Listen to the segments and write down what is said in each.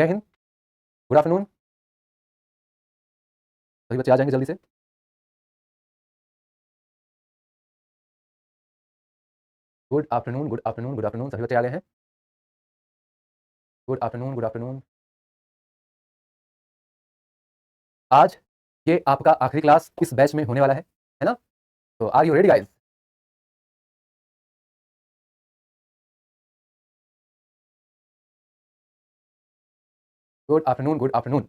जय Hind, good afternoon. सभी बच्चे आ जाएंगे जल्दी से। Good afternoon, good afternoon, good afternoon. सभी बच्चे आ गए हैं। Good afternoon, good afternoon. आज ये आपका आखिरी क्लास इस बैच में होने वाला है ना? तो are you ready guys? Good afternoon, good afternoon.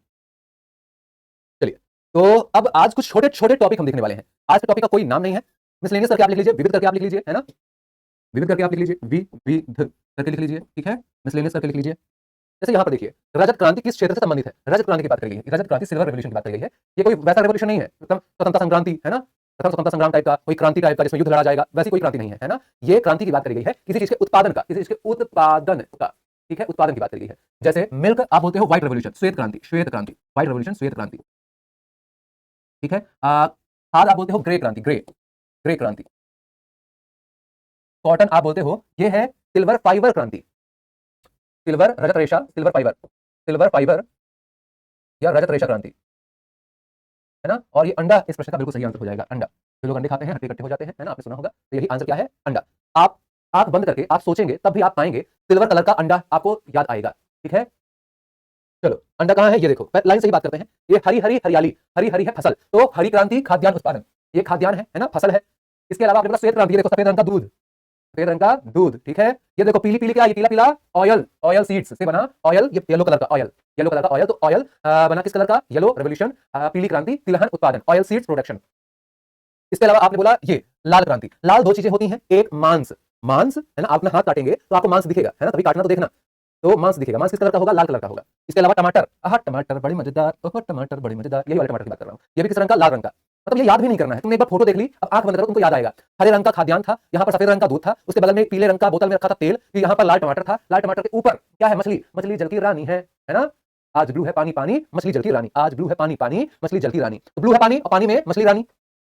चलिए, तो अब आज कुछ छोटे छोटे टॉपिक हम देखने वाले हैं। आज के टॉपिक का कोई नाम नहीं है। मिसलेनियस करके आप लिख लीजिए, विविध करके आप लिख लीजिए, है ना? विविध करके आप लिख लीजिए, विविध करके लिख लीजिए, ठीक है? मिसलेनियस करके लिख लीजिए। जैसे यहाँ पर देखिए, रजत क्रांति किस क्षेत्र से संबंधित है? रजत क्रांति की बात करी गई है। रजत क्रांति सिल्वर रेवोल्यूशन की बात करी गई है। ये कोई वैसा रेवोल्यूशन नहीं है, मतलब स्वतंत्रता संक्रांति, है ना? प्रथम स्वतंत्रता संग्राम टाइप का, कोई क्रांति टाइप का जिसमें युद्ध लड़ा जाएगा, वैसी कोई क्रांति नहीं है, है ना? ये क्रांति की बात करी गई है किसी चीज के उत्पादन का, किसी चीज के उत्पादन का, ठीक है? उत्पादन की बात करी गई है। जैसे मिल्क आप बोलते हो व्हाइट रेवोल्यूशन, श्वेत क्रांति, श्वेत क्रांति, व्हाइट रेवोल्यूशन, श्वेत क्रांति, ठीक है? खाद आप बोलते हो ग्रे क्रांति, ग्रे, ग्रे क्रांति। कॉटन आप बोलते हो, ये है सिल्वर फाइबर क्रांति, सिल्वर रजत रेशा, सिल्वर फाइबर, सिल्वर फाइबर या रजत रेशा क्रांति, है ना? और ये अंडा इस प्रश्न का बिल्कुल सही आंसर हो जाएगा। अंडा, जो लोग अंडे खाते हैं हड्डी इकट्ठे हो जाते हैं, है ना? आपने सुना होगा। तो यही आंसर क्या है? अंडा। आप आंख बंद करके आप सोचेंगे तब भी आप पाएंगे सिल्वर कलर का अंडा आपको याद आएगा, ठीक है? चलो, अंडा कहाँ है ये देखो, लाइन से ही बात करते हैं। ये हरी हरी हरियाली, हरी हरी है फसल, तो हरी क्रांति खाद्यान्न उत्पादन, ये खाद्यान्न है ना? फसल है। इसके अलावा अपने पास श्वेत क्रांति, ये देखो सफेद रंग का दूध, सफेद रंग का दूध, ठीक है? ये देखो पीली पीली क्या, ये पीला पीला ऑयल, ऑयल सीड्स से बना ऑयल, ये येलो कलर का ऑयल, येलो कलर का ऑयल। तो ऑयल बना किस कलर का? येलो रेवोल्यूशन, पीली क्रांति तिलहन उत्पादन, ऑयल सीड्स प्रोडक्शन। इसके अलावा आपने बोला ये लाल क्रांति। लाल दो चीजें होती हैं, एक मांस, मांस है ना? आप अपना हाथ काटेंगे तो आपको मांस दिखेगा, है ना? तभी काटना तो देखना, तो मांस दिखेगा। मांस किस कलर का होगा? लाल कलर का होगा। इसके अलावा टमाटर, आह टमाटर बड़े मजेदार, ओह टमाटर बड़े मजेदार, यही वाले टमाटर की बात कर रहा हूँ। ये भी किस रंग का? लाल रंग का। मतलब ये याद भी नहीं करना है, तुमने एक बार फोटो देख ली, अब आंख बंद करो, तुमको याद आएगा। हरे रंग का खाद्यान्न था, यहाँ पर सफेद रंग का दूध था, उसके बगल में एक पीले रंग का बोतल में रखा था तेल, फिर यहाँ पर लाल टमाटर था, लाल टमाटर के ऊपर क्या है? मछली, मछली जल की रानी है ना? आज ब्लू है पानी पानी, मछली जल की रानी, आज ब्लू है पानी पानी, मछली जल की रानी। तो ब्लू है पानी और पानी में मछली रानी,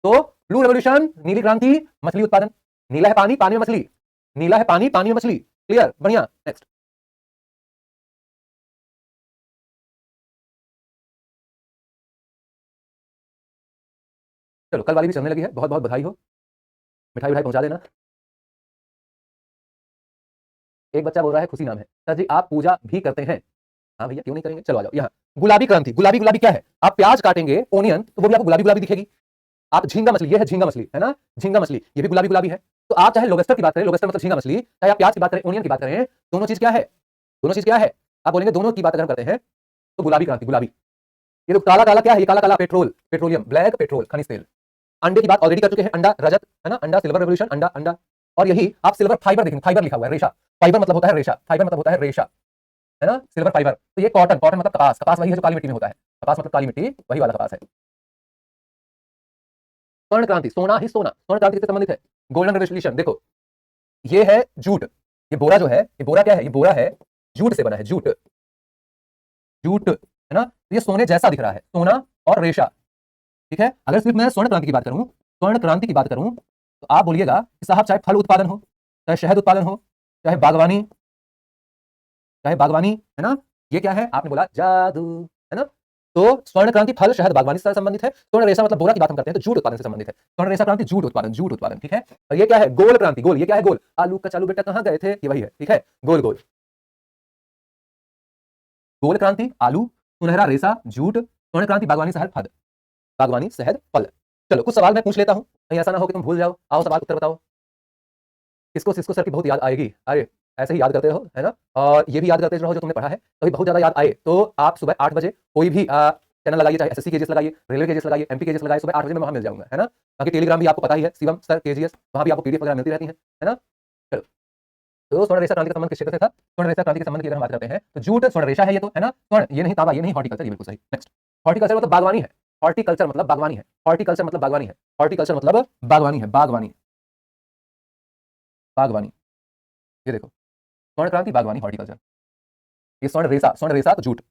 तो ब्लू रेवोल्यूशन, नीली क्रांति, मछली उत्पादन। नीला है पानी, पानी में मछली, नीला है पानी, पानी में मछली। क्लियर? बढ़िया। नेक्स्ट, चलो कल वाली भी चलने लगी है, बहुत बहुत बधाई हो, मिठाई मिठाई पहुंचा देना। एक बच्चा बोल रहा है खुशी नाम है, सर जी आप पूजा भी करते हैं? हाँ भैया क्यों नहीं करेंगे, चलो आ जाओ यहाँ। गुलाबी क्रांति, गुलाबी गुलाबी क्या है? आप प्याज काटेंगे ओनियन तो वो भी आपको गुलाबी गुलाबी दिखेगी। आप झींगा मछली, ये है झींगा मछली, है ना? झींगा मछली ये भी गुलाबी गुलाबी है। तो आप चाहे लोबस्टर की बात करें, लोबस्टर मतलब झींगा मछली, चाहे आप प्याज की बात करें, ओनियन की बात करें, दोनों चीज क्या है? दोनों चीज क्या है? आप बोलेंगे दोनों की बात अगर हम करते हैं तो गुलाबी क्रांति, गुलाबी। ये तो काला काला क्या है? ये काला काला पेट्रोल, पेट्रोलियम, ब्लैक पेट्रोल, खनिज तेल। अंडे की बात ऑलरेडी कर चुके हैं, अंडा रजत, है ना? अंडा सिल्वर रेवोल्यूशन, अंडा अंडा। और यही आप सिल्वर फाइबर देखेंगे, फाइबर लिखा हुआ है, रेशा। फाइबर मतलब होता है रेशा, फाइबर मतलब होता है रेशा, है ना? Silver fibre. तो ये कॉटन, कॉटन मतलब कपास, कपास वही है जो काली मिट्टी में होता है, कपास मतलब काली मिट्टी, वही वाला कपास है। स्वर्ण क्रांति, सोना ही सोना, स्वर्ण क्रांति से संबंधित है। गोल्डन रेवोल्यूशन देखो, ये है जूट, ये बोरा जो है, ये बोरा क्या है? ये बोरा है जूट से बना है, जूट, जूट, है ना? तो ये सोने जैसा दिख रहा है, सोना और रेशा, ठीक है? अगर सिर्फ मैं स्वर्ण क्रांति की बात करूं, स्वर्ण क्रांति की बात करूं, तो आप बोलिएगा कि साहब चाहे फल उत्पादन हो, चाहे शहद उत्पादन हो, चाहे बागवानी, चाहे बागवानी, है ना? ये क्या है? आपने बोला जादू, है ना? तो स्वर्ण क्रांति फल शहद बागवानी से संबंधित है। स्वर्ण रेशा मतलब बोरा की बात हम करते हैं तो जूट उत्पादन से संबंधित है। स्वर्ण रेशा क्रांति जूट उत्पादन, जूट उत्पादन, ठीक है? और ये क्या है? गोल क्रांति, गोल, ये क्या है? गोल, आलू कचालू बेटा कहाँ गए थे, ये वही है, ठीक है? गोल गोल, गोल क्रांति आलू, सुनहरा रेशा जूट, स्वर्ण क्रांति बागवानी शहद फल, बागवानी शहद फल। चलो कुछ सवाल मैं पूछ लेता हूं, कहीं ऐसा ना हो कि तुम भूल जाओ। आओ सवाल उत्तर बताओ। किसको किसको सर की बहुत याद आएगी? अरे ऐसे ही याद करते रहो, है ना? और ये भी याद करते रहो जो तुमने पढ़ा है, कभी बहुत ज्यादा याद आए तो आप सुबह 8 बजे कोई भी चैनल लगाइए, चाहे एसएससी केजीएस लगाइए, रेलवे केजीएस लगाइए, एमपी केजीएस लगाइए, सुबह 8 बजे मैं वहां मिल जाऊंगा, है ना? बाकी टेलीग्राम भी आपको पता ही है, शिवम सर केजीएस, वहां भी आपको पीडीएफ वगैरह मिलती रहती है ना? चलो, तो स्वर्ण रेशा क्रांति का संबंध किस क्षेत्र से था? स्वर्ण रेशा क्रांति के संबंध की अगर हम बात करते हैं तो जूट स्वर्ण रेशा है ये तो, है ना? स्वर्ण ये नहीं तांबा, ये नहीं हॉर्टिकल्चर, ये बिल्कुल सही। नेक्स्ट, हॉर्टिकल्चर मतलब बागवानी है, हॉर्टिकल्चर मतलब बागवानी है, हॉर्टिकल्चर मतलब बागवानी है, हॉर्टिकल्चर मतलब बागवानी है, बागवानी, बागवानी। ये देखो स्वर्ण क्रांति बागवानी हॉर्टिकल्चर, ये स्वर्ण रेशा तो जूट,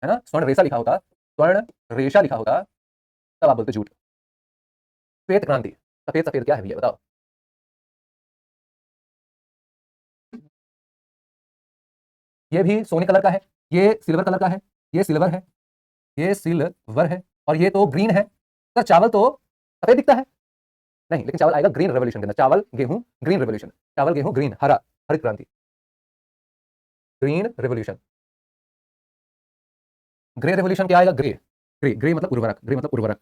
है ना? स्वर्ण रेशा लिखा होगा, स्वर्ण रेशा लिखा होगा, तब आप बोलते जूट। श्वेत क्रांति, सफेद सफेद क्या है भैया बताओ? ये भी सोने कलर का है, ये सिल्वर कलर का है, ये सिल्वर है, ये सिल्वर है, और ये तो ग्रीन है। सर चावल तो सफेद दिखता है, नहीं, लेकिन चावल आएगा ग्रीन रेवोल्यूशन के अंदर। चावल गेहूं ग्रीन रेवोल्यूशन, चावल गेहूं ग्रीन, हरा, हरित क्रांति, ग्रीन रेवोल्यूशन। ग्रे रेवोल्यूशन क्या आएगा? ग्रे, ग्रे, ग्रे मतलब उर्वरक, ग्रे मतलब उर्वरक,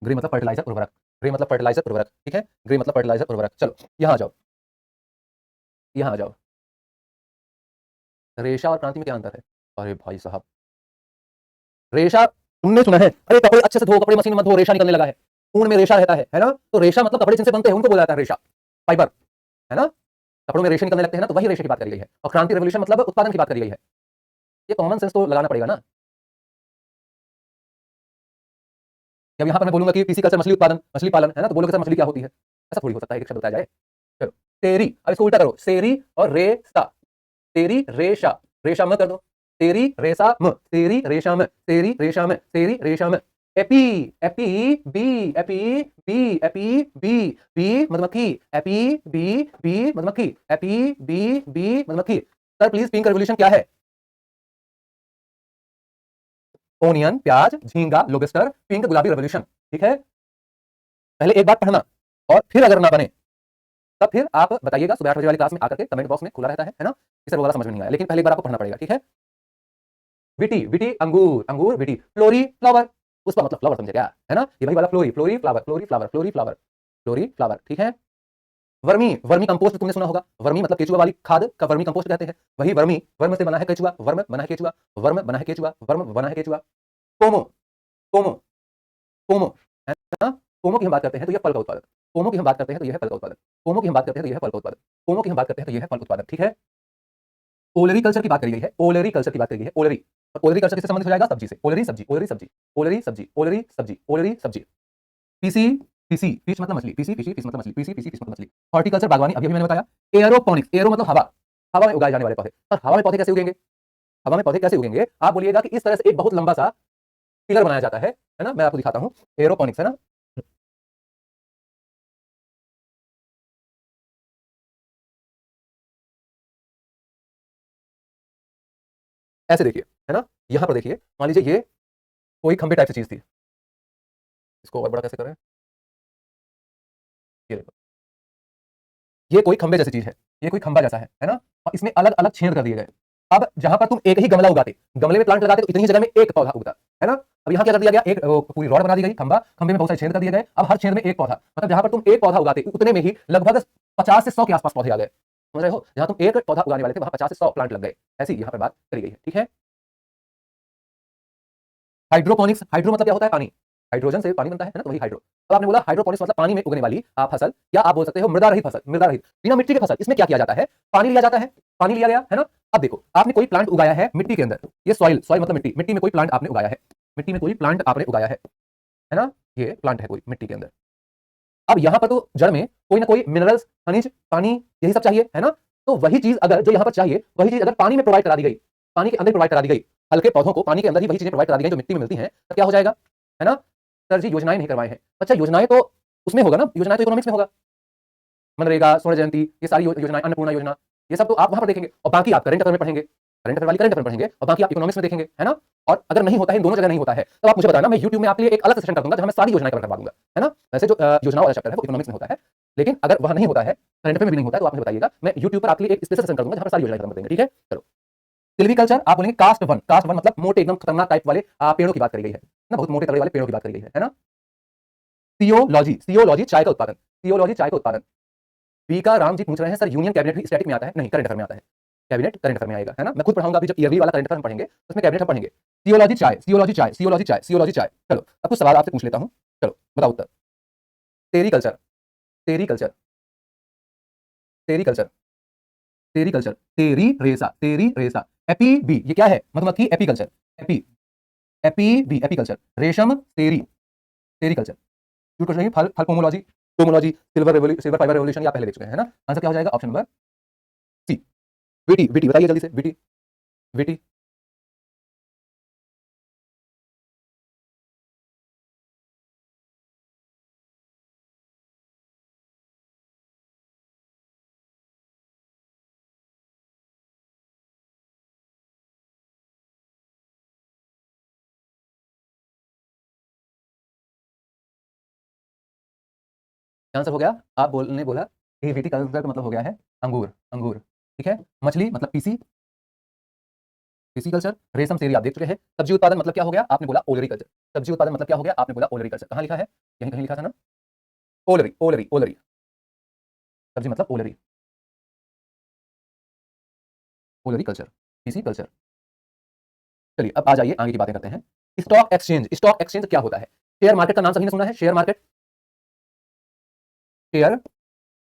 ग्रे मतलब फर्टिलाइजर, उर्वरक, ग्रे मतलब फर्टिलाइजर, उर्वरक, ठीक है, ग्रे मतलब फर्टिलाइजर, उर्वरक। चलो यहां आ जाओ, यहां आ जाओ। रेशा और क्रांति में क्या अंतर है? अरे भाई साहब, रेशा तुमने सुना है, अरे कपड़े अच्छे से धो, कपड़े मशीन मत धो, रेशा निकलने लगा है, ऊन में रेशा रहता है ना? तो रेशा मतलब कपड़े जिनसे बनते हैं उनको बोला जाता है रेशा, फाइबर, है ना? कपड़ों में रेशे निकलने लगते हैं ना, तो वही रेशे की बात करी गई है। और क्रांति रेवोल्यूशन मतलब उत्पादन की बात करी गई है। ये कॉमन सेंस तो लगाना पड़ेगा ना। जब यहाँ पर मैं बोलूंगा कि पीसी कल्चर मछली उत्पादन, मछली पालन, है ना, तो बोलोगे सर मछली क्या होती है? ऐसा थोड़ी हो सकता है एक शब्द बताया जाए। चलो, तेरी, अब इसको उल्टा करो, सेरी और रेसा, तेरी रेशा, रेशा म कर दो, तेरी रेशा म, तेरी रेशा म, तेरी रेशा म, तेरी रेशा म। एपी, एपी, बी, एपी, बी, एपी, बी, बी मधुमक्खी, एपी, बी, बी मधुमक्खी, एपी, बी, बी मधुमक्खी। सर प्लीज पिंक रेवोल्यूशन क्या है? ओनियन, प्याज, झींगा, लोबस्टर, पिंक गुलाबी रेवोल्यूशन, ठीक है। पहले एक बात पढ़ना, और फिर अगर ना बने तब फिर आप बताइएगा, सुबह 8 बजे वाली क्लास में आकर के कमेंट बॉक्स में खुला रहता है ना, कि सर वो वाला समझ में नहीं आया, लेकिन पहले एक बार आपको पढ़ना पड़ेगा, ठीक है। विटी, विटी अंगूर, अंगूर विटी, फ्लोरी फ्लावर, उसका मतलब फ्लावर, समझे क्या, है ना? ये वही वाला फ्लोरी, फ्लोरी फ्लावर, फ्लोरी फ्लावर, फ्लोरी फ्लावर, फ्लोरी फ्लावर, ठीक है। वर्मी, वर्मी कंपोस्ट तुमने सुना होगा, वर्मी मतलब केचुआ वाली खाद का वर्मी कंपोस्ट कहते हैं, वही वर्मी, वर्म से बना है केचुआ, वर्म बना है केचुआ, वर्म बना है केचुआ, वर्म बना है केचुआ। कोमो, कोमो, कोमो, है ना? कोमो की हम बात करते हैं तो यह फल का उत्पादक, कोमो की हम बात करते हैं तो यह है फल का उत्पादक, कोमो की हम बात करते हैं तो यह है फल का उत्पादक, कोमो की हम बात करते हैं तो यह है फल उत्पादक, ठीक है। ओलरी कल्चर की बात करी गई है, ओलरी कल्चर की बात करी गई है, ओलरी, और ओलरी कल्चर किससे संबंधित हो जाएगा? सब्जी से, ओलरी सब्जी, ओलरी सब्जी, ओलरी सब्जी, ओलरी सब्जी, ओलरी सब्जी। पीसी, पीसी फिश मतलब मछली, पीसी फिशी फिश मतलब मछली, पीसी फिशी फिश मतलब मछली। हॉर्टिकल्चर बागवानी, अभी अभी मैंने बताया। एरोपोनिक्स, एरो मतलब हवा, हवा में उगाए जाने वाले पौधे। और हवा में पौधे कैसे उगेंगे? हवा में पौधे कैसे उगेंगे? आप बोलिएगा कि इस तरह से एक बहुत लंबा सा पिलर बनाया जाता है ना? मैं आपको दिखाता हूं, एरोपोनिक्स, है ना? ऐसे देखिए, है ना? यहां पर देखिए, मान लीजिए ये कोई खंबे टाइप से चीज थी, इसको और बड़ा कैसे करें, ये देखो, ये कोई खंबे जैसी चीज है, ये कोई खंबा जैसा है ना? और इसमें अलग अलग छेद कर दिए गए। अब जहां पर तुम एक ही गमला उगाते, गमले में प्लांट लगाते, तो इतनी ही जगह में एक पौधा उगता, है ना? अब यहाँ क्या कर दिया गया, एक पूरी रॉड बना दी गई, खंबा, खंबे में बहुत सारे छेद कर दिए गए, अब हर छेद में एक पौधा, मतलब जहां पर तुम एक पौधा उगाते उतने में ही लगभग 50 से 100 के आसपास पौधे आ गए, समझ रहे हो? जहां तुम एक पौधा उगाने वाले थे वहां 50 से 100 प्लांट लग गए। ऐसी यहाँ पर बात करी गई है, ठीक है। हाइड्रोपोनिक्स, हाइड्रो मतलब क्या होता है? पानी, हाइड्रोजन से पानी बनता है ना, तो वही हाइड्रो। अब आपने बोला हाइड्रोपोनिक्स मतलब पानी में उगने वाली फसल, या आप बोल सकते हो मृदा रहित फसल, मृदा रहित, बिना मिट्टी के फसल। इसमें क्या किया जाता है? पानी लिया जाता है, पानी लिया गया, है ना? अब देखो, आपने कोई प्लांट उगाया है मिट्टी के अंदर, ये सॉइल, सॉइल मतलब मिट्टी, मिट्टी में कोई प्लांट आपने उगाया है, मिट्टी में कोई प्लांट आपने उगाया है ना? ये प्लांट है कोई मिट्टी के अंदर। अब यहां पर तो जड़ में कोई ना कोई मिनरल्स, खनिज, पानी, यही सब चाहिए, है ना? तो वही चीज अगर जो यहां पर चाहिए, वही चीज अगर पानी में प्रोवाइड करा दी गई, पानी के अंदर प्रोवाइड करा दी गई, हल्के पौधों को पानी के अंदर ही वही चीजें प्रोवाइड करा दी गई जो मिट्टी में मिलती हैं, तो क्या हो जाएगा, है ना? सर जी योजनाएं नहीं करवाए हैं। अच्छा, योजनाएं तो उसमें होगा ना, योजनाएं तो इकोनॉमिक्स में होगा, मनरेगा, स्वर्ण जयंती, ये सारी योजनाएं, अन्नपूर्णा योजना, ये सब तो आप वहां पर देखेंगे, और बाकी आप करंट अफेयर में पढ़ेंगे, करंट अफेयर वाली करंट अफेयर में पढ़ेंगे, और बाकी आप इकोनॉमिक्स में देखेंगे, है ना? और अगर नहीं होता है, इन दोनों जगह नहीं होता है, तो आप मुझे बताना, मैं यूट्यूब में आपके लिए एक अलग सेशन कर दूंगा जहां मैं सारी योजनाएं कवर करवा दूंगा, है ना? वैसे जो योजनाओं वाला चैप्टर है वो इकोनॉमिक्स में होता है, लेकिन अगर वह नहीं होता है, करंट अफेयर में भी नहीं होता है, तो आप मुझे बताइएगा, मैं यूट्यूब पर आपके लिए एक स्पेशल सेशन कर दूंगा जहां पर सारी योजनाएं खत्म कर देंगे, ठीक है? चलो, सिल्वीकल्चर, आप बोलेंगे कास्ट वन, कास्ट वन मतलब मोटे एकदम खतरनाक टाइप वाले पेड़ों की बात करी गई है ना, बहुत मोटे तगड़े वाले पेड़ों की बात करी गई है ना? सियोलॉजी, सियोलॉजी चाय का उत्पादन, सियोलॉजी चाय का उत्पादन। बी का राम जी पूछ रहे हैं सर यूनियन कैबिनेट भी स्टैटिक में आता है? नहीं, करंट अफेयर में आता है, कैबिनेट करंट अफेयर में आएगा, है ना? मैं खुद पढ़ाऊंगा अभी, जब ईयरली वाला करंट अफेयर हम पढ़ेंगे उसमें कैबिनेट हम पढ़ेंगे। सियोलॉजी चाय, सियोलॉजी चाय, सियोलॉजी चाय, सियोलॉजी चाय। चलो अब कुछ सवाल आपसे पूछ लेता हूं, चलो बताओ उत्तर। तेरी कल्चर, तेरी कल्चर, तेरी कल्चर, तेरी कल्चर, तेरी रेसा, तेरी रेसा, एपी बी, ये क्या है? मधुमक्खी, एपी कल्चर, एपी, एपी बी, एपी कल्चर, रेशम, तेरी, तेरी कल्चर। क्यों क्वेश्चन, फल, फल pomology, pomology, silver fibre revolution, या पहले देख चुके हैं, है ना? आंसर क्या हो जाएगा? ऑप्शन नंबर सी, विटी, विटी बताइए जल्दी से, विटी, विटी। आंसर हो गया, आप बोलने बोला कि विटिकल्चर का मतलब हो गया है अंगूर, अंगूर, ठीक है। मछली मतलब पीसी, पीसी कल्चर। रेशम सेरी आप देख चुके हैं। सब्जी उत्पादन मतलब क्या हो गया, आपने बोला ओलरी कल्चर। सब्जी उत्पादन मतलब क्या हो गया, आपने बोला ओलरी कल्चर। कहाँ लिखा है, यहीं कहीं लिखा था ना, ओलरी, ओलरी, ओलरी, सब्जी मतलब ओलरी, ओलरी कल्चर, पीसी कल्चर। चलिए अब आ जाइए, आगे की बातें करते हैं। स्टॉक एक्सचेंज, स्टॉक एक्सचेंज क्या होता है? शेयर मार्केट का नाम सभी ने सुना है, शेयर मार्केट, शेयर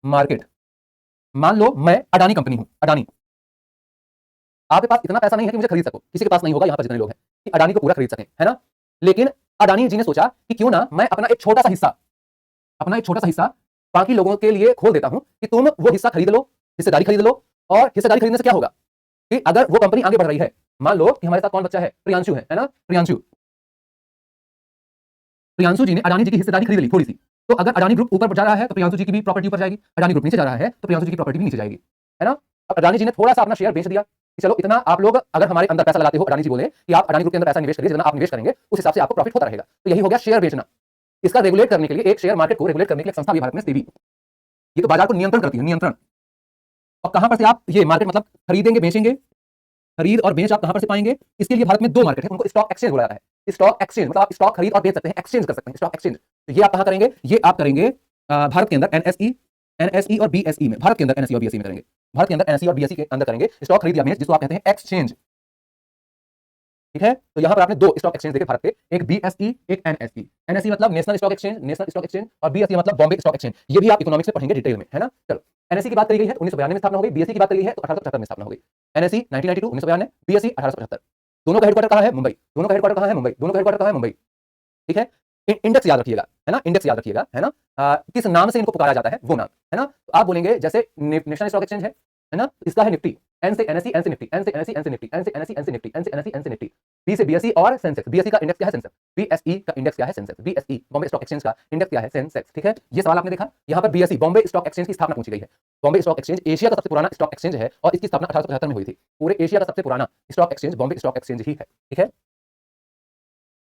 मार्केट। मान लो मैं अडानी कंपनी हूं, अडानी, आपके पास इतना पैसा नहीं है कि मुझे खरीद सको, किसी के पास नहीं होगा यहां पर जितने लोग हैं कि अडानी को पूरा खरीद सकें, है ना। लेकिन अडानी जी ने सोचा कि क्यों ना मैं अपना एक छोटा सा हिस्सा, अपना एक छोटा सा हिस्सा बाकी लोगों के लिए खोल देता हूं कि तुम वो हिस्सा खरीद लो, हिस्सेदारी खरीद लो। और हिस्सेदारी खरीदने से क्या होगा कि अगर वो कंपनी आगे बढ़ रही है, मान लो कि हमारे साथ कौन बच्चा है, प्रियांशु है ना, प्रियांशु, प्रियांशु जी ने अडानी जी की हिस्सेदारी खरीद ली थोड़ी सी। तो अगर अडानी ग्रुप ऊपर जा रहा है तो प्रियांशु जी की भी प्रॉपर्टी ऊपर जाएगी, अडानी ग्रुप नीचे जा रहा है तो प्रियांशु जी की प्रॉपर्टी भी नीचे जाएगी, है ना। अब अडानी जी ने थोड़ा सा अपना शेयर बेच दिया कि चलो इतना आप लोग अगर हमारे अंदर पैसा लगाते हो, अडानी जी बोले कि आप अडानी ग्रुप के अंदर पैसा निवेश करिए, जितना आप निवेश करेंगे उस हिसाब से आपको प्रॉफिट होता रहेगा। तो यही हो गया शेयर बेचना। इसका रेगुलेट करने के लिए, एक शेयर मार्केट को रेगुलेट करने के लिए संस्था भी भारत में सेबी, ये तो बाजार को नियंत्रण करती है, नियंत्रण। और कहां पर से आप ये मार्केट मतलब खरीदेंगे बेचेंगे, खरीद और बेच आप कहां पर से पाएंगे? इसके लिए भारत में दो मार्केट है, उनको स्टॉक एक्सचेंज बोला जाता है। स्टॉक एक्सचेंज मतलब आप स्टॉक खरीद और बेच सकते हैं, एक्सचेंज कर सकते हैं, स्टॉक एक्सचेंज। तो ये आप कहां करेंगे? ये आप करेंगे भारत के अंदर एनएसई, एनएसई और बीएसई में, भारत के अंदर एनएसई और बीएसई में करेंगे, भारत के अंदर एनएसई और बीएसई के अंदर करेंगे स्टॉक खरीद या बेच, जिसको आप कहते हैं एक्सचेंज, ठीक है। तो यहां पर आपने दो स्टॉक एक्सचेंज देखे भारत के, एक बीएसई, एक एनएसई। एनएसई मतलब national stock exchange, national stock exchange, और बीएसई मतलब बॉम्बे स्टॉक एक्सचेंज। ये भी आप इकोनॉमिक्स में पढ़ेंगे डिटेल में, है ना। चलो, एनएसई की बात करी गई है 1992 में स्थापना हो गई, बीएसई की बात करी गई है तो 1875 में स्थापना हो गई। NSE 1992 1992, BSE 1875। दोनों का हेडक्वार्टर कहां है? मुंबई। दोनों का हेडक्वार्टर कहां है? मुंबई। दोनों का हेडक्वार्टर कहां है? मुंबई, ठीक है। इंडेक्स याद रखिएगा, है ना, इंडेक्स याद रखिएगा, है ना। किस नाम से इनको पुकारा जाता है वो नाम, है ना। तो आप बोलेंगे जैसे नेशनल स्टॉक एक्सचेंज है ना, इसका है निफ्टी, एन से एनएसई, एन से निफ्टी, एन से एनएसई, एन से निफ्टी, एन से एनएसई, एन से निफ्टी, एन से एनएसई, एन से निफ्टी। बी से बीएसई और सेंसेक्स, बीएसई का इंडेक्स क्या है? सेंसेक्स। बीएसई का इंडेक्स क्या है? Sensex. BSE Bombay stock exchange का इंडेक्स क्या है? सेंसेक्स, ठीक है। ये सवाल आपने देखा, यहाँ पर बीएसई बॉम्बे स्टॉक एक्सचेंज की स्थापना पूछी गई है। बॉम्बे स्टॉक एक्सचेंज एशिया का सबसे पुराना स्टॉक एक्सचेंज है और इसकी स्थापना 1875 में हुई थी। पूरे एशिया का सबसे पुराना stock exchange Bombay stock exchange ही है, ठीक है।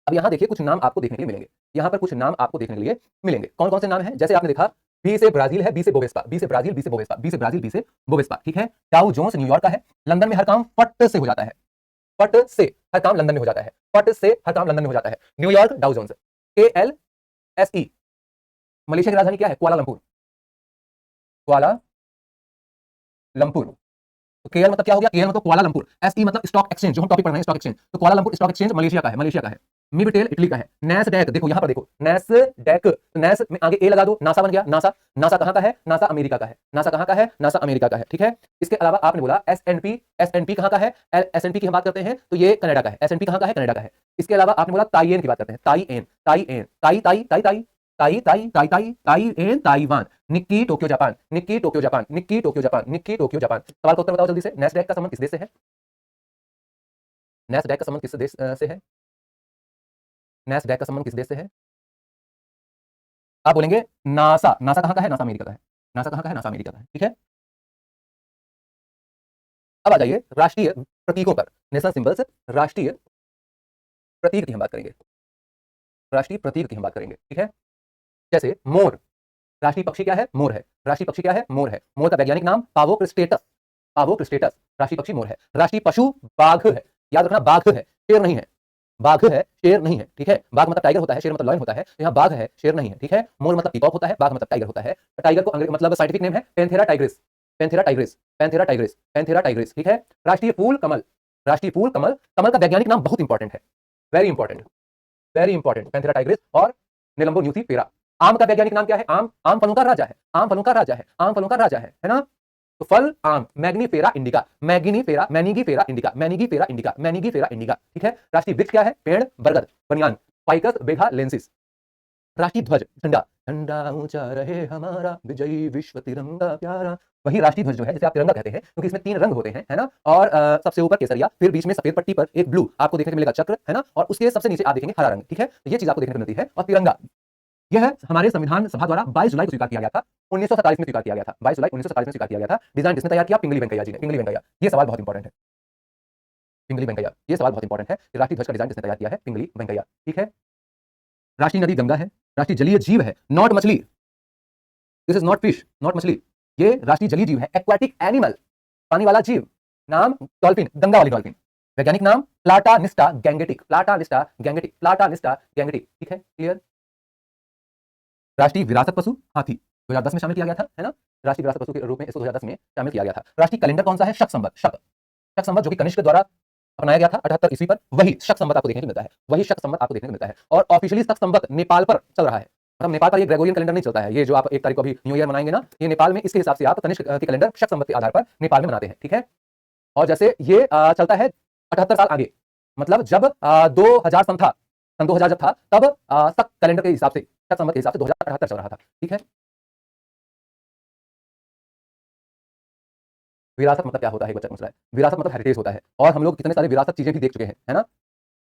अब यहाँ देखिए कुछ नाम आपको देखने के लिए मिलेंगे, यहाँ पर कुछ नाम आपको देखने के लिए मिलेंगे। कौन कौन से नाम हैं? जैसे आपने देखा, बी से ब्राजील है, बी से बोवेस्पा, बी से ब्राजील, बी से बोवेस्पा, बी से ब्राजील, बी से बोवेस्पा, ठीक है। डाउ जोन्स न्यूयॉर्क का है। लंदन में हर काम फट से हो जाता है, फट से हर काम लंदन में हो जाता है, फट से हर काम लंदन में हो जाता है। New York Dow Jones. KLSE। Malaysia की राजधानी क्या है? Kuala Lumpur, Kuala Lumpur. तो केएल मतलब क्या हो गया? केएल मतलब कुआलालंपुर। एसई मतलब स्टॉक एक्सचेंज, जो हम टॉपिक पढ़ रहे हैं स्टॉक एक्सचेंज। तो कुआलालंपुर स्टॉक एक्सचेंज मलेशिया का है, मलेशिया का है। मिबटेल इटली का है। नैसडैक, देखो यहां पर देखो, नैसडैक, नैस में आगे ए लगा दो, नासा बन गया, नासा। नासा कहां का है? नासा अमेरिका का है। नासा कहां का है? नासा अमेरिका का है, ठीक है। इसके अलावा आपने बोला एसएनपी, एसएनपी कहां का है? एसएनपी की हम बात करते हैं तो ये कनाडा का है। एसएनपी कहां का है? कनाडा का है। इसके अलावा आपने बोला ताइएन की बात करते हैं, ताइएन, ताइएन, ताई ताई ताई ताई ताई ताई ताई ताई ताई एन Taiwan. Nikkei Tokyo Japan, Nikkei Tokyo Japan, Nikkei Tokyo Japan, Nikkei Tokyo Japan. सवाल का उत्तर बताओ जल्दी से। नैसडैक का संबंध किस देश से है? नैसडैक का संबंध किस देश से है? नैसडैक का संबंध किस देश से है? आप बोलेंगे नासा। नासा कहां का है? नासा अमेरिका का है। नासा कहां का है? नासा अमेरिका का है, ठीक है। अब आ जाइए राष्ट्रीय प्रतीकों पर, नेशनल सिंबल्स, राष्ट्रीय प्रतीक की हम बात करेंगे, राष्ट्रीय प्रतीक की हम बात करेंगे, ठीक है। जैसे मोर, राष्ट्रीय पक्षी क्या है? मोर है। राष्ट्रीय पक्षी क्या है? मोर है। मोर का वैज्ञानिक नाम पावोक्रिस्टेटस, पावोक्रिस्टेटस। राष्ट्रीय पक्षी मोर है। राष्ट्रीय पशु बाघ है, याद रखना बाघ है, शेर नहीं है। बाघ है, शेर नहीं है, ठीक है। बाघ मतलब टाइगर होता है, शेर मतलब लायन होता है, तो यहाँ बाघ है, शेर नहीं है, ठीक है। मोर मतलब पीकॉक होता है, बाघ मतलब टाइगर होता है। टाइगर को अंग्रेजी मतलब साइंटिफिक नेम है Panthera Tigris, Panthera Tigris, Panthera Tigris, Panthera Tigris, ठीक है। राष्ट्रीय फूल कमल, राष्ट्रीय फूल कमल। कमल का वैज्ञानिक नाम बहुत इंपॉर्टेंट है, very important, very important, Panthera Tigris और निलंबो न्यूसीफेरा। आम का वैज्ञानिक नाम क्या है? आम, आम फलों का राजा है, आम फलों का राजा है, आम फलों का राजा है ना। तो फल आम, मैग्नीफेरा इंडिका, मैग्नीफेरा, मैनिगीफेरा इंडिका, मैनिगीफेरा इंडिका, मैनिगीफेरा इंडिका, ठीक है। राष्ट्रीय वृक्ष क्या है? पेड़, बरगद, बनियान, फाइकस बेगा लेंसिस। राष्ट्रीय ध्वज, झंडा, झंडा ऊंचा रहे हमारा विजयी विश्व तिरंगा प्यारा। वही राष्ट्रीय ध्वज जो है जिसे आप तिरंगा कहते हैं, क्योंकि इसमें 3 रंग होते हैं, है ना। और सबसे ऊपर केसरिया, फिर बीच में सफेद पट्टी पर एक ब्लू आपको देखने को मिलेगा चक्र, है ना। और उसके सबसे नीचे आप देखेंगे हरा रंग, ठीक है। तो ये चीज आपको देखने को मिलती है। और तिरंगा यह हमारे संविधान सभा द्वारा 22 जुलाई को स्वीकार किया गया था, 1947 में स्वीकार किया गया था, 22 जुलाई 1947 में स्वीकार किया गया था। डिजाइन किसने तैयार किया? पिंगली वेंकैया जी ने, पिंगली वेंकैया। ये सवाल बहुत इंपॉर्टेंट है, पिंगली वेंकैया, ये सवाल बहुत इंपॉर्टेंट है कि राष्ट्रीय ध्वज का डिजाइन किसने तैयार किया है? पिंगली वेंकैया, ठीक है। राष्ट्रीय नदी गंगा है। राष्ट्रीय जलीय जीव है नॉट मछली, this is not fish, not मछली, ये राष्ट्रीय जलीय जीव है, एक्वाटिक एनिमल, पानी वाला जीव। नाम डॉल्फिन, गंगा वाली डॉल्फिन। वैज्ञानिक नाम प्लाटानिस्टा गैंगेटिक, प्लाटानिस्टा गैंगेटिक, प्लाटानिस्टा गैंगेटिक। ठीक है, क्लियर। राष्ट्रीय विरासत पशु हाथी, 2010 में शामिल किया गया था, है ना। राष्ट्रीय विरासत पशु के रूप में इसको 2010 में शामिल किया गया था। राष्ट्रीय कैलेंडर कौन सा है? शक संवत, शक संवत, जो कि कनिष्क द्वारा अपनाया गया था 78 ईस्वी पर, वही शक संवत आपको देखने को मिलता है, वही शक संवत आपको देखने को मिलता है। और ऑफिशियली शक संवत नेपाल पर चल रहा है, मतलब नेपाल पर ये ग्रेगोरियन कैलेंडर नहीं चलता है। ये जो आप 1 तारीख को अभी न्यू ईयर मनाएंगे ना, ये नेपाल में इसके हिसाब से आप कनिष्क के कैलेंडर शक संवत के आधार पर नेपाल में मनाते हैं। ठीक है, और जैसे ये चलता है 78 साल आगे, मतलब जब 2000 सन था, सन 2000 जब था, तब शक कैलेंडर के हिसाब से, शक संवत के हिसाब से 2078 चल रहा था। ठीक है, विरासत मतलब क्या होता है? एक बच्चा पूछ रहा है। विरासत मतलब हेरिटेज होता है, और हम लोग कितने सारे विरासत चीजें भी देख चुके हैं, है ना।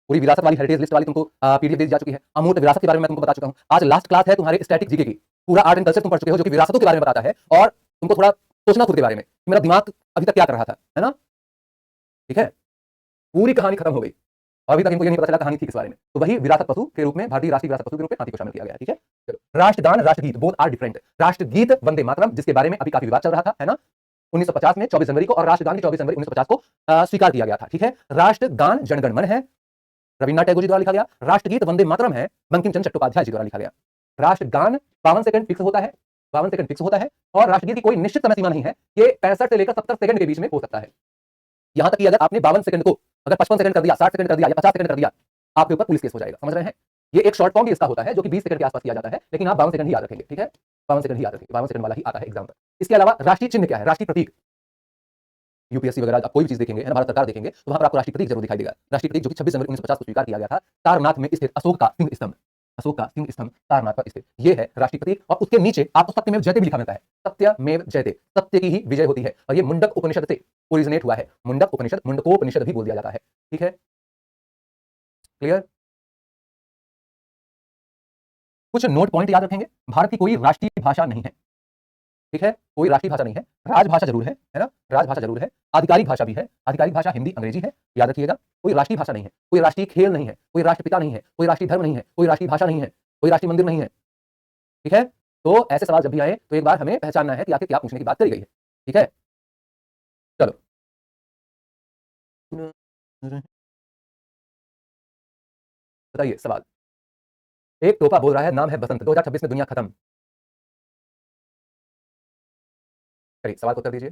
पूरी विरासत वाली हेरिटेज लिस्ट वाली तुमको पीडीएफ दी जा चुकी है। अमूर्त विरासत के बारे में मैं तुमको बता चुका हूं। आज लास्ट क्लास है तुम्हारे स्टैटिक जीके की, पूरा आर्ट एंड कल्चर तुम पढ़ चुके हो, जो कि विरासतों के बारे में बताता है, और तुमको थोड़ा सोचना खुद के बारे में, मेरा दिमाग अभी तक क्या कर रहा था, है ना। ठीक है, पूरी कहानी खत्म हो गई, और अभी तक इनको ये नहीं पता चला कहानी थी किस बारे में। तो वही विरासत पशु के रूप में, भारतीय राष्ट्रीय विरासत पशु के रूप में हाथी को शामिल किया गया है। ठीक है, चलो। राष्ट्रगान, राष्ट्रगीत, बोथ आर डिफरेंट। राष्ट्रगीत वंदे मातरम, जिसके बारे में अभी काफी विवाद चल रहा था, है ना, 1950 में 24 जनवरी को, और राष्ट्रगान भी 24 जनवरी 1950 को स्वीकार किया गया था। ठीक है, राष्ट्रगान जनगण मन है, रविन्द्रनाथ टैगोर जी द्वारा लिखा गया। राष्ट्रगीत वंदे मातरम है, बंकिम चंद्र चट्टोपाध्याय जी द्वारा लिखा गया। राष्ट्रगान 52 सेकंड फिक्स होता है, 52 सेकंड फिक्स होता है, और राष्ट्रगीत की कोई निश्चित समय सीमा नहीं है, ये 65 से लेकर 70 सेकंड के बीच में हो सकता है। यहां तक कि अगर आपने 52 सेकंड को अगर 55 सेकंड कर दिया, 60 सेकंड कर दिया, या 50 सेकंड कर दिया, आपके ऊपर पुलिस केस हो जाएगा। समझ रहे हैं? ये एक शॉर्ट फॉर्म भी इसका होता है, जो कि 20 सेकंड के आसपास किया जाता है, लेकिन आप 52 सेकंड ही याद रखेंगे। ठीक है, 52 सेकंड ही याद रखेंगे, 52 सेकंड वाला ही आता है एग्जाम पर। इसके अलावा राष्ट्रीय चिन्ह क्या है? राष्ट्रीय प्रतीक, यूपीएससी वगैरह आप कोई भी चीज देखेंगे, भारत सरकार देखेंगे, तो वहां पर आपको राष्ट्रीय प्रतीक जरूर दिखाई देगा। राष्ट्रीय प्रतीक जो कि 26 जनवरी 1950 को स्वीकार किया गया था, सारनाथ में स्थित अशोक का सिंह स्तंभ, अशोक का सिंह स्तंभ सारनाथ पर स्थित, ये है राष्ट्रीय प्रतीक। और उसके नीचे आपको सत्यमेव जयते भी लिखा मिलता है, सत्यमेव जयते, सत्य की ही विजय होती है। और ये मुंडक उपनिषद से ओरिजिनेट हुआ है, मुंडक उपनिषद, मुंडकोपनिषद भी बोल दिया जाता है। ठीक है, क्लियर। कुछ नोट पॉइंट याद रखेंगे। भारत की कोई राष्ट्रीय भाषा नहीं है, ठीक है, कोई राष्ट्रीय भाषा नहीं है। राजभाषा जरूर है ना, राजभाषा जरूर है। आधिकारिक भाषा भी है, आधिकारिक भाषा हिंदी अंग्रेजी है, याद रखिएगा। कोई राष्ट्रीय भाषा नहीं है, कोई राष्ट्रीय खेल नहीं है, कोई राष्ट्रपिता नहीं है, कोई राष्ट्रीय धर्म नहीं है, कोई राष्ट्रीय भाषा नहीं है, कोई राष्ट्रीय मंदिर नहीं है। ठीक है, तो ऐसे सवाल जब भी आए तो एक बार हमें पहचानना है कि आखिर क्या पूछने की बात करी गई है। ठीक है, चलो। बताइए सवाल। एक तोहफा बोल रहा है, नाम है बसंत, 2026 में दुनिया खत्म। चलिए सवाल को उत्तर दीजिए।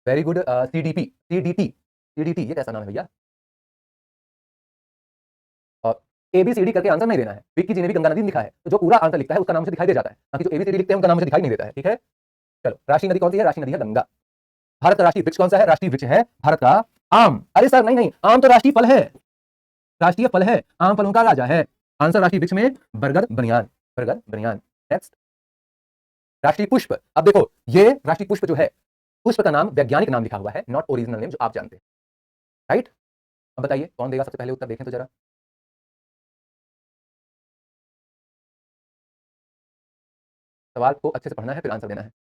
Very good. CDP, CDT, CDT, ये कैसा नाम है भैया? और एबीसीडी करके आंसर नहीं देना है। विक्की जी ने भी गंगा नदी लिखा है, तो जो पूरा आंसर लिखता है उसका नाम मुझे दिखाई दे जाता है, बाकी जो एबीसीडी लिखते हैं उनका नाम मुझे दिखाई नहीं देता है। ठीक है, चलो। राष्ट्रीय नदी कौन सी है? राष्ट्रीय नदी है गंगा। भारत का राष्ट्रीय वृक्ष कौन सा है? राष्ट्रीय वृक्ष है भारत का आम। अरे सर नहीं नहीं, आम तो राष्ट्रीय फल है, राष्ट्रीय फल है, आम फलों का राजा है। आंसर राष्ट्रीय वृक्ष में बरगद बनियान, बरगद बनियान। नेक्स्ट, राष्ट्रीय पुष्प। अब देखो, ये राष्ट्रीय पुष्प जो है, पुष्प का नाम वैज्ञानिक नाम लिखा हुआ है, नॉट ओरिजिनल नेम जो आप जानते हैं, राइट। अब बताइए कौन देगा सबसे पहले उत्तर, देखें तो जरा। सवाल को अच्छे से पढ़ना है, फिर आंसर देना है।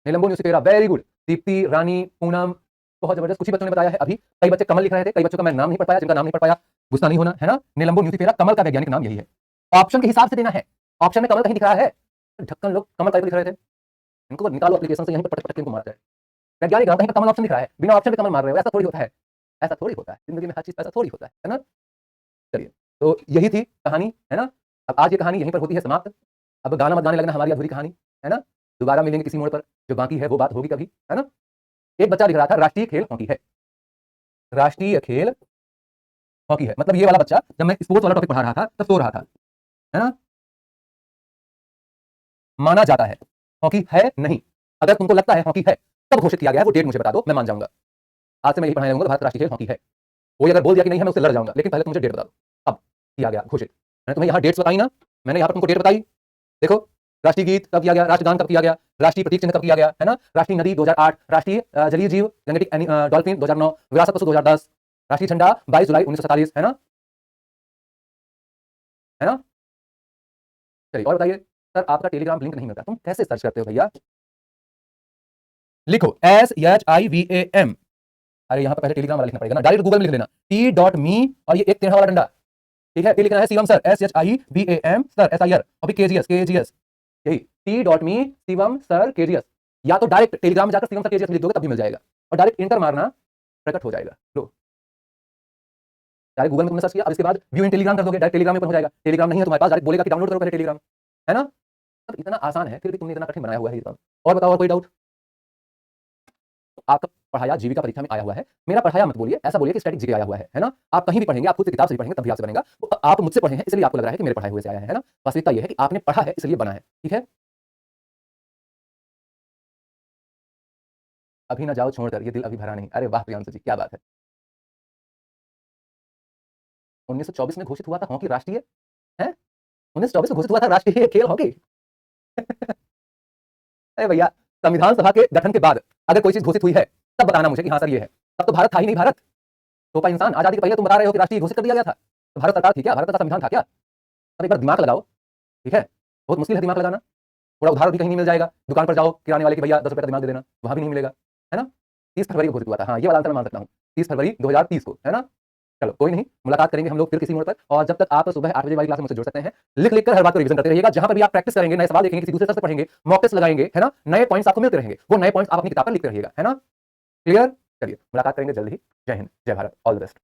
नीलम्बू न्यूसिफेरा, वेरी गुड। दीप्ति, रानी, पूनम, बहुत जबरदस्त। कुछ ही बच्चों ने बताया है अभी, कई बच्चे कमल लिख रहे थे, कई बच्चों का मैं नाम नहीं पढ़ पाया, जिनका नाम नहीं पढ़ पाया गुस्सा नहीं होना, है ना। नीलम्बू न्यूसिफेरा, कमल का वैज्ञानिक नाम यही है। ऑप्शन के हिसाब से देना है, ऑप्शन में कमल कहीं दिख रहा है, ढक्कन लोग कमल का लिख रहे थे, इनको निकालो एप्लीकेशन से, यहीं पर पटक पटक के इनको मारता है। वैज्ञानिक नाम कहीं पर कमल ऑप्शन दिख रहा है, बिना ऑप्शन के कमल मार रहे हो, ऐसा थोड़ी होता है, ऐसा थोड़ी होता है जिंदगी में, हर चीज ऐसा थोड़ी होता है ना। चलिए, तो यही थी कहानी, है ना। अब आज ये कहानी यहीं पर होती है समाप्त। अब गाना मत गाने लगना, हमारी अधूरी कहानी, है ना। दोबारा मिलेंगे किसी मोड़ पर, जो बाकी है वो बात होगी कभी, है ना। एक बच्चा लिख रहा था राष्ट्रीय खेल हॉकी है, राष्ट्रीय खेल हॉकी है, मतलब ये वाला बच्चा जब मैं स्पोर्ट्स वाला टॉपिक पढ़ा रहा था तब सो रहा था, है ना। माना जाता है हॉकी है नहीं, अगर तुमको लगता है हॉकी है, तब घोषित किया गया है, वो डेट मुझे बता दो, मैं मान जाऊंगा। आज से मैं यही पढ़ाने लगूंगा, भारत राष्ट्रीय खेल हॉकी है। कोई अगर बोल दिया कि नहीं है, मैं उससे लड़ जाऊंगा, लेकिन पहले तुम मुझे डेट बता दो। अब किया गया घोषित, मैंने तुम्हें यहाँ डेट्स बताई ना, मैंने यहाँ पर तुमको डेट बताई। देखो, राष्ट्रीय गीत कब किया गया, राष्ट्रगान कब किया गया, राष्ट्रीय प्रतीक चिन्ह कब किया गया, है ना। राष्ट्रीय नदी 2008, राष्ट्रीय जलीय जीव गैंगेटिक डॉल्फिन 2009, विरासत पशु 2010, राष्ट्रीय झंडा 22 जुलाई 1947, है ना, है ना। चलिए और बताइए। सर आपका टेलीग्राम लिंक नहीं मिलता, तुम कैसे सर्च करते हो भैया? लिखो SHIVAM, अरे यहाँ पर पहले टेलीग्राम वाला लिखना पड़ेगा ना, डायरेक्ट गूगल में लिख लेना T.me, और ये एक टेढ़ा वाला डंडा, ठीक है, फिर लिखना है Shivam sir SHIBAM sir SIR और फिर KGS यही t.me शिवम सर KGS, या तो डायरेक्ट टेलीग्राम में जाकर शिवम सर KGS लिख दोगे तब भी मिल जाएगा, और डायरेक्ट इंटर मारना प्रकट हो जाएगा। लो डायरेक्ट गूगल में तुमने सर्च किया, अब इसके बाद व्यू इन टेलीग्राम कर दोगे, डायरेक्ट टेलीग्राम में ओपन हो जाएगा। टेलीग्राम नहीं है तुम्हारे पास, डायरेक्ट बोलेगा कि डाउनलोड करो पहले टेलीग्राम, है ना। अब इतना आसान है फिर भी तुमने इतना कठिन बनाया हुआ है। और बताओ और कोई डाउट? आपका पढ़ाया जीविका परीक्षा में आया हुआ है, मेरा पढ़ाया मत बोलिए, ऐसा बोलिए कि स्टैटिक जीके आया हुआ है ना। आप कहीं भी पढ़ेंगे, आप खुद से किताब से पढ़ेंगे तब भी आपसे बनेगा। तो आप मुझसे पढ़े हैं इसलिए आपको लग रहा है कि मेरे पढ़ाए हुए से आया है ना। वास्तविकता यह है कि आपने पढ़ा है इसलिए बना है, ठीक है। अभी ना जाओ छोड़कर, ये दिल अभी भरा नहीं। अरे वाह प्रियांशु जी, क्या बात है। 1924 में घोषित हुआ था हॉकी राष्ट्रीय है, 1924 में घोषित हुआ था राष्ट्रीय खेल हॉकी। अरे भैया, संविधान सभा के गठन के बाद अगर कोई चीज घोषित हुई है तब बताना मुझे कि हाँ सर ये है। तब तो भारत था ही नहीं। भारत तो इंसान आजादी के पहले तुम बता रहे हो कि राष्ट्रीय घोषित कर दिया गया था, तो भारत सरकार थी क्या? भारत का संविधान था क्या? अब एक बार दिमाग लगाओ, ठीक है। बहुत मुश्किल है दिमाग लगाना, थोड़ा उधार भी कहीं नहीं मिल जाएगा। दुकान पर जाओ किराने वाले की भैया 10 रुपये का दिमाग दे देना, वहां भी नहीं मिलेगा, है ना। 30 फरवरी को घोषित हुआ था, हाँ ये वाला आंसर मैं मान सकता हूँ, 30 फरवरी 2030 को, है ना। चलो कोई नहीं, मुलाकात करेंगे हम लोग फिर किसी मोड़ पर। और जब तक आप सुबह 8 बजे वाली क्लास में मुझसे जुड़ सकते हैं, लिख लिख कर हर बात को रिवीजन करते रहिएगा। जहां पर भी आप प्रैक्टिस करेंगे, नए सवाल देखेंगे, किसी दूसरे सर से पढ़ेंगे, मॉक टेस्ट लगाएंगे, है ना, नए पॉइंट्स आपको मिलते रहेंगे। वो नए पॉइंट्स आप अपनी किताब पर लिखते रहिएगा, है ना। क्लियर? चलिए मुलाकात करेंगे जल्द ही। जय हिंद, जय भारत, ऑल द बेस्ट।